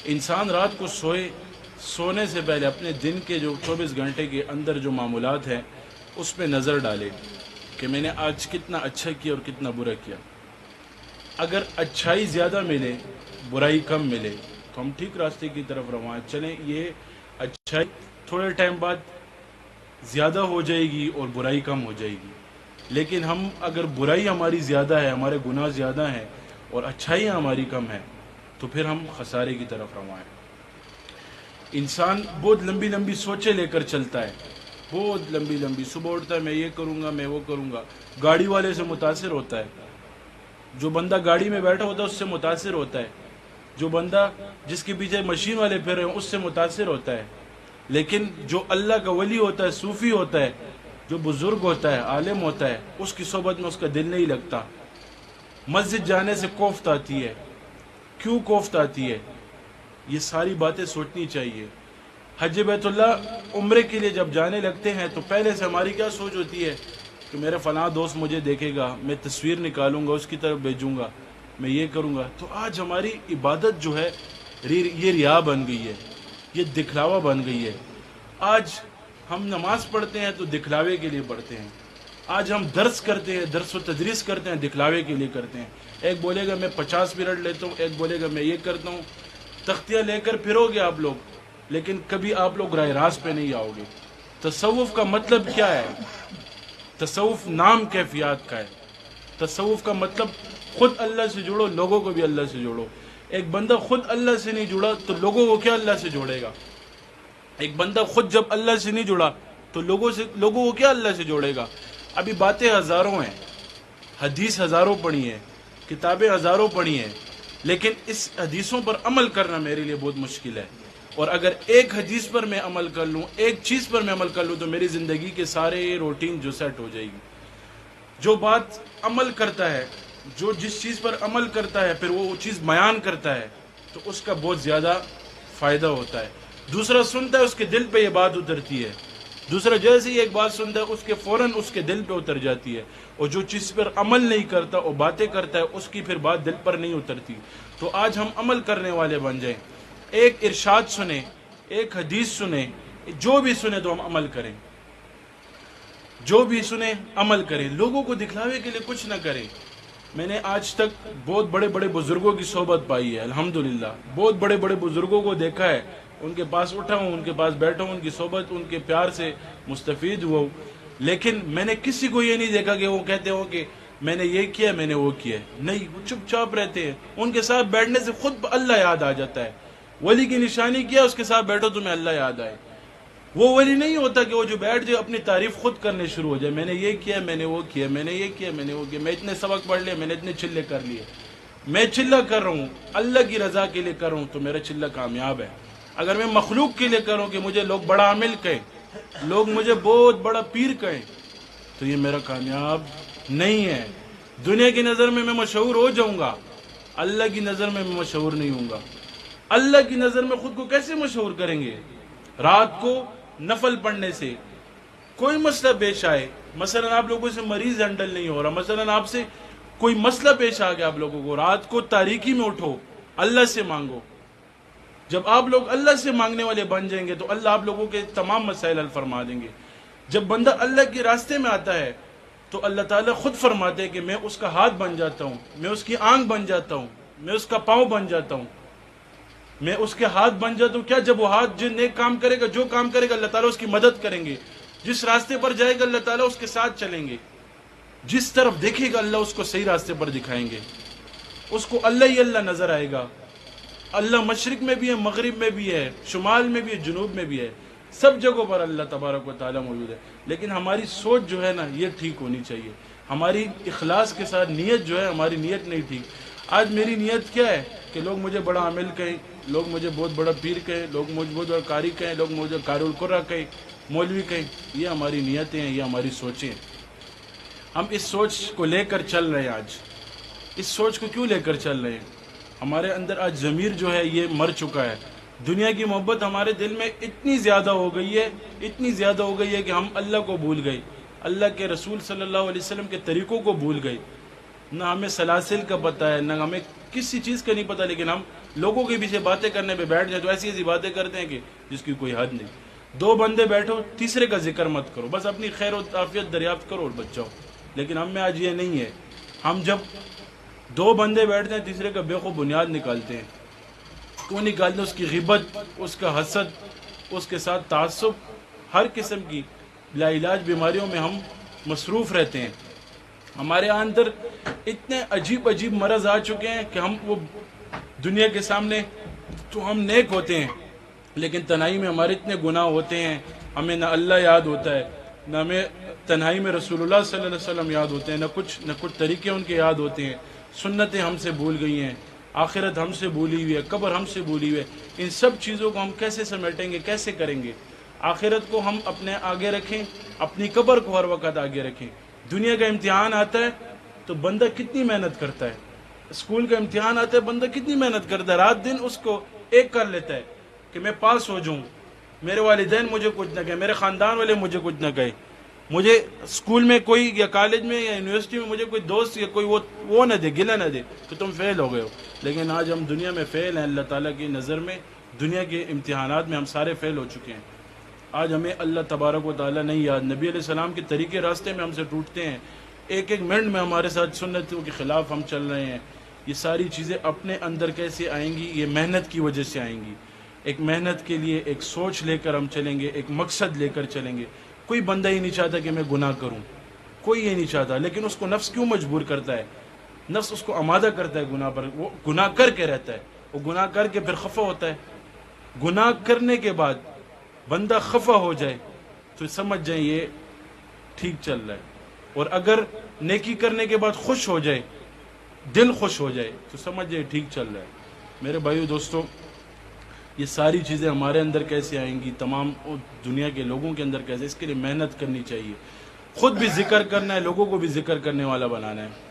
انسان رات کو سونے سے پہلے اپنے دن کے جو 24 گھنٹے کے اندر جو معمولات ہیں اس پہ نظر ڈالے کہ میں نے آج کتنا اچھا کیا اور کتنا برا کیا. اگر اچھائی زیادہ ملے، برائی کم ملے، تو ہم ٹھیک راستے کی طرف روان چلیں. یہ اچھائی تھوڑے ٹائم بعد زیادہ ہو جائے گی اور برائی کم ہو جائے گی. لیکن ہم اگر برائی ہماری زیادہ ہے، ہمارے گناہ زیادہ ہیں اور اچھائی ہماری کم ہے، تو پھر ہم خسارے کی طرف روان ہیں. انسان بہت لمبی لمبی سوچیں لے کر چلتا ہے، بہت لمبی لمبی. صبح اٹھتا ہے میں یہ کروں گا، میں وہ کروں گا. گاڑی والے سے متاثر ہوتا ہے، جو بندہ گاڑی میں بیٹھا ہوتا ہے اس سے متاثر ہوتا ہے، جو بندہ جس کے پیچھے مشین والے پھر رہے ہیں اس سے متاثر ہوتا ہے. لیکن جو اللہ کا ولی ہوتا ہے، صوفی ہوتا ہے، جو بزرگ ہوتا ہے، عالم ہوتا ہے، اس کی صحبت میں اس کا دل نہیں لگتا. مسجد جانے سے کوفت آتی ہے. کیوں کوفت آتی ہے؟ یہ ساری باتیں سوچنی چاہیے. حج بیت اللہ عمرے کے لیے جب جانے لگتے ہیں تو پہلے سے ہماری کیا سوچ ہوتی ہے کہ میرے فلاں دوست مجھے دیکھے گا، میں تصویر نکالوں گا، اس کی طرف بھیجوں گا، میں یہ کروں گا. تو آج ہماری عبادت جو ہے یہ ریا بن گئی ہے، یہ دکھلاوا بن گئی ہے. آج ہم نماز پڑھتے ہیں تو دکھلاوے کے لیے پڑھتے ہیں. آج ہم درس کرتے ہیں، درس و تدریس کرتے ہیں، دکھلاوے کے لیے کرتے ہیں. ایک بولے گا میں 50 پیریڈ لیتا ہوں، ایک بولے گا میں یہ کرتا ہوں. تختیاں لے کر پھرو گے آپ لوگ، لیکن کبھی آپ لوگ راہ راست پہ نہیں آؤ گے. تصوف کا مطلب کیا ہے؟ تصوف نام کیفیات کا ہے. تصوف کا مطلب خود اللہ سے جڑو، لوگوں کو بھی اللہ سے جوڑو. ایک بندہ خود اللہ سے نہیں جڑا تو لوگوں کو کیا اللہ سے جوڑے گا؟ ایک بندہ خود جب اللہ سے نہیں جڑا تو لوگوں کو کیا اللہ سے جوڑے گا؟ ابھی باتیں ہزاروں ہیں، حدیث ہزاروں پڑھی ہیں، کتابیں ہزاروں پڑھی ہیں، لیکن اس حدیثوں پر عمل کرنا میرے لیے بہت مشکل ہے. اور اگر ایک حدیث پر میں عمل کر لوں، ایک چیز پر میں عمل کر لوں، تو میری زندگی کے سارے روٹین جو سیٹ ہو جائے گی. جو بات عمل کرتا ہے، جو جس چیز پر عمل کرتا ہے پھر وہ چیز بیان کرتا ہے تو اس کا بہت زیادہ فائدہ ہوتا ہے. دوسرا سنتا ہے، اس کے دل پہ یہ بات اترتی ہے. دوسرا جیسے ہی ایک بات سنتا ہے اس کے فوراً اس کے دل پہ اتر جاتی ہے. اور جو چیز پر عمل نہیں کرتا اور باتیں کرتا ہے اس کی پھر بات دل پر نہیں اترتی. تو آج ہم عمل کرنے والے بن جائیں. ایک ارشاد سنیں، ایک حدیث سنیں، جو بھی سنیں تو ہم عمل کریں. جو بھی سنیں عمل کریں، لوگوں کو دکھلاوے کے لیے کچھ نہ کریں. میں نے آج تک بہت بڑے بڑے بزرگوں کی صحبت پائی ہے، الحمدللہ. بہت بڑے بڑے بزرگوں کو دیکھا ہے، ان کے پاس اٹھا ہوں، ان کے پاس بیٹھا ہوں، ان کی صحبت، ان کے پیار سے مستفید ہوا ہوں. لیکن میں نے کسی کو یہ نہیں دیکھا کہ وہ کہتے ہوں کہ میں نے یہ کیا، میں نے وہ کیا. نہیں، وہ چپ چاپ رہتے ہیں. ان کے ساتھ بیٹھنے سے خود اللہ یاد آ جاتا ہے. ولی کی نشانی کیا؟ اس کے ساتھ بیٹھو تمہیں اللہ یاد آئے. وہ ولی نہیں ہوتا کہ وہ جو بیٹھ جائے اپنی تعریف خود کرنے شروع ہو جائے. میں نے یہ کیا، میں نے وہ کیا، میں نے یہ کیا، میں نے وہ کیا، میں اتنے سبق پڑھ لیے، میں نے اتنے چلے کر لیے. میں چلہ کر رہا ہوں، اللہ کی رضا کے لیے کر رہا ہوں تو میرا چلہ کامیاب ہے. اگر میں مخلوق کے لیے کروں کہ مجھے لوگ بڑا عامل کہیں، لوگ مجھے بہت بڑا پیر کہیں، تو یہ میرا کامیاب نہیں ہے. دنیا کی نظر میں مشہور ہو جاؤں گا، اللہ کی نظر میں مشہور نہیں ہوں گا. اللہ کی نظر میں خود کو کیسے مشہور کریں گے؟ رات کو نفل پڑھنے سے کوئی مسئلہ پیش آئے، مثلا آپ لوگوں سے مریض ہینڈل نہیں ہو رہا، مثلا آپ سے کوئی مسئلہ پیش آ گیا، آپ لوگوں کو رات کو تاریکی میں اٹھو، اللہ سے مانگو. جب آپ لوگ اللہ سے مانگنے والے بن جائیں گے تو اللہ آپ لوگوں کے تمام مسائل حل فرما دیں گے. جب بندہ اللہ کے راستے میں آتا ہے تو اللہ تعالیٰ خود فرماتے ہیں کہ میں اس کا ہاتھ بن جاتا ہوں، میں اس کی آنکھ بن جاتا ہوں، میں اس کا پاؤں بن جاتا ہوں، میں اس کے ہاتھ بن جاتا ہوں. کیا؟ جب وہ ہاتھ جو نیک کام کرے گا، جو کام کرے گا، اللہ تعالیٰ اس کی مدد کریں گے. جس راستے پر جائے گا اللہ تعالیٰ اس کے ساتھ چلیں گے. جس طرف دیکھے گا اللہ اس کو صحیح راستے پر دکھائیں گے. اس کو اللہ ہی اللہ نظر آئے گا. اللہ مشرق میں بھی ہے، مغرب میں بھی ہے، شمال میں بھی ہے، جنوب میں بھی ہے. سب جگہوں پر اللہ تبارک و تعالیٰ موجود ہے. لیکن ہماری سوچ جو ہے نا یہ ٹھیک ہونی چاہیے. ہماری اخلاص کے ساتھ نیت جو ہے، ہماری نیت نہیں ٹھیک. آج میری نیت کیا ہے کہ لوگ مجھے بڑا عامل کہیں، لوگ مجھے بہت بڑا پیر کہیں، لوگ مجھے بہت بڑا قاری کہیں، لوگ مجھے قاری القرآ کہیں، مولوی کہیں. یہ ہماری نیتیں ہیں، یہ ہماری سوچیں ہیں. ہم اس سوچ کو لے کر چل رہے ہیں. آج اس سوچ کو کیوں لے کر چل رہے ہیں؟ ہمارے اندر آج ضمیر جو ہے یہ مر چکا ہے. دنیا کی محبت ہمارے دل میں اتنی زیادہ ہو گئی ہے، اتنی زیادہ ہو گئی ہے کہ ہم اللہ کو بھول گئے، اللہ کے رسول صلی اللہ علیہ وسلم کے طریقوں کو بھول گئے. نہ ہمیں سلاسل کا پتہ ہے، نہ ہمیں کسی چیز کا نہیں پتہ، لیکن ہم لوگوں کے پیچھے باتیں کرنے پہ بیٹھ جائیں تو ایسی ایسی باتیں کرتے ہیں کہ جس کی کوئی حد نہیں۔ دو بندے بیٹھو، تیسرے کا ذکر مت کرو، بس اپنی خیر و عافیت دریافت کرو اور بچ جاؤ۔ لیکن ہم میں آج یہ نہیں ہے، ہم جب دو بندے بیٹھتے ہیں تیسرے کا بے خوب بنیاد نکالتے ہیں۔ کیوں نکالتے ہیں؟ اس کی غیبت، اس کا حسد، اس کے ساتھ تعصب، ہر قسم کی لا علاج بیماریوں میں ہم مصروف رہتے ہیں۔ ہمارے اندر اتنے عجیب عجیب مرض آ چکے ہیں کہ ہم وہ دنیا کے سامنے تو ہم نیک ہوتے ہیں، لیکن تنہائی میں ہمارے اتنے گناہ ہوتے ہیں، ہمیں نہ اللہ یاد ہوتا ہے، نہ ہمیں تنہائی میں رسول اللہ صلی اللہ علیہ وسلم یاد ہوتے ہیں، نہ کچھ طریقے ان کے یاد ہوتے ہیں، سنتیں ہم سے بھول گئی ہیں، آخرت ہم سے بھولی ہوئی ہے، قبر ہم سے بھولی ہوئی ہے۔ ان سب چیزوں کو ہم کیسے سمیٹیں گے، کیسے کریں گے؟ آخرت کو ہم اپنے آگے رکھیں، اپنی قبر کو ہر وقت آگے رکھیں۔ دنیا کا امتحان آتا ہے تو بندہ کتنی محنت کرتا ہے، اسکول کا امتحان آتا ہے بندہ کتنی محنت کرتا ہے، رات دن اس کو ایک کر لیتا ہے کہ میں پاس ہو جاؤں، میرے والدین مجھے کچھ نہ کہیں، میرے خاندان والے مجھے کچھ نہ کہیں، مجھے اسکول میں کوئی یا کالج میں یا یونیورسٹی میں مجھے کوئی دوست یا کوئی وہ نہ دے، گلہ نہ دے کہ تم فیل ہو گئے ہو۔ لیکن آج ہم دنیا میں فیل ہیں، اللہ تعالیٰ کی نظر میں دنیا کے امتحانات میں ہم سارے فیل ہو چکے ہیں۔ آج ہمیں اللہ تبارک و تعالیٰ نہیں یاد، نبی علیہ السلام کے طریقے راستے میں ہم سے ٹوٹتے ہیں، ایک ایک منٹ میں ہمارے ساتھ سنتوں کے خلاف ہم چل رہے ہیں۔ یہ ساری چیزیں اپنے اندر کیسے آئیں گی؟ یہ محنت کی وجہ سے آئیں گی۔ ایک محنت کے لیے ایک سوچ لے کر ہم چلیں گے، ایک مقصد لے کر چلیں گے۔ کوئی بندہ ہی نہیں چاہتا کہ میں گناہ کروں، کوئی یہ نہیں چاہتا، لیکن اس کو نفس کیوں مجبور کرتا ہے؟ نفس اس کو آمادہ کرتا ہے گناہ پر، وہ گناہ کر کے رہتا ہے، وہ گناہ کر کے پھر خفا ہوتا ہے۔ گناہ کرنے کے بعد بندہ خفا ہو جائے تو سمجھ جائیں یہ ٹھیک چل رہا ہے، اور اگر نیکی کرنے کے بعد خوش ہو جائے، دل خوش ہو جائے تو سمجھ جائے ٹھیک چل رہا ہے۔ میرے بھائیو دوستو، یہ ساری چیزیں ہمارے اندر کیسے آئیں گی، تمام دنیا کے لوگوں کے اندر کیسے؟ اس کے لیے محنت کرنی چاہیے، خود بھی ذکر کرنا ہے، لوگوں کو بھی ذکر کرنے والا بنانا ہے۔